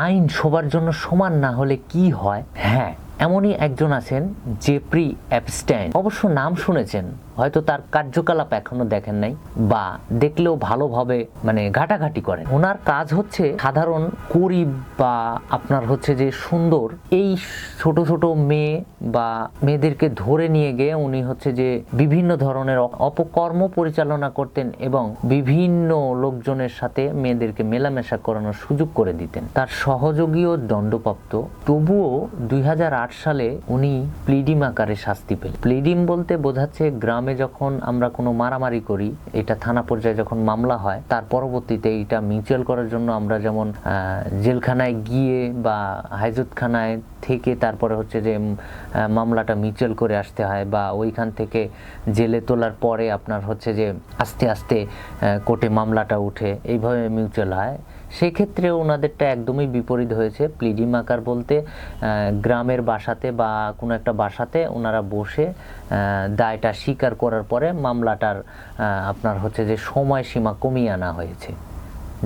আইন সবার জন্য সমান না হলে কি হয়? হ্যাঁ, এমনই একজন আছেন, জেফ্রি অ্যাপস্টাইন। অবশ্য নাম শুনেছেন, হয়তো তার কার্যকলাপ এখনো দেখেন নাই, বা দেখলেও ভালোভাবে ঘাটাঘাটি করেন। ওনার কাজ হচ্ছে সাধারণ গরিব বা আপনার হচ্ছে যে সুন্দর এই ছোট ছোট মেয়ে বা মেয়েদেরকে ধরে নিয়ে গিয়ে উনি হচ্ছে যে বিভিন্ন ধরনের অপকর্ম পরিচালনা করতেন এবং বিভিন্ন লোকজনের সাথে মেয়েদেরকে মেলামেশা করানোর সুযোগ করে দিতেন। তার সহযোগীও দণ্ডপ্রাপ্ত। তবুও 2008 সালে উনি প্লিডিম আকারে শাস্তি পেলেন। প্লিডিম বলতে বোঝাচ্ছে গ্রামে যখন আমরা কোনো মারামারি করি, এটা থানা পর্যায়ে যখন মামলা হয়, তার পরবর্তীতে এটা মিউচুয়াল করার জন্য আমরা যেমন জেলখানায় গিয়ে বা হাজতখানায় থেকে তারপরে হচ্ছে যে মামলাটা মিউচুয়াল করে আসতে হয়, বা ওইখান থেকে জেলে তোলার পরে আপনার হচ্ছে যে আস্তে আস্তে কোর্টে মামলাটা উঠে এইভাবে মিউচুয়াল হয়। সেক্ষেত্রে ওনাদেরটা একদমই বিপরীত হয়েছে। প্লিডিম আকার বলতে গ্রামের বাসাতে বা কোনো একটা বাসাতে ওনারা বসে দায়টা স্বীকার করার পরে মামলাটার আপনার হচ্ছে যে সময়সীমা কমিয়ে আনা হয়েছে,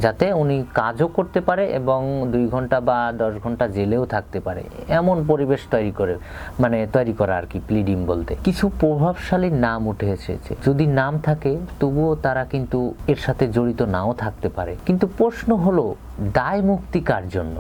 যাতে উনি কাজও করতে পারে এবং 2 ঘন্টা বা 10 ঘন্টা জেলেও থাকতে পারে, এমন পরিবেশ তৈরি করা আর কি প্লিডিং বলতে। কিছু প্রভাবশালী নাম উঠে এসেছে, যদি নাম থাকে তবুও তারা কিন্তু এর সাথে জড়িত নাও থাকতে পারে। কিন্তু প্রশ্ন হলো দায় মুক্তি কার জন্য?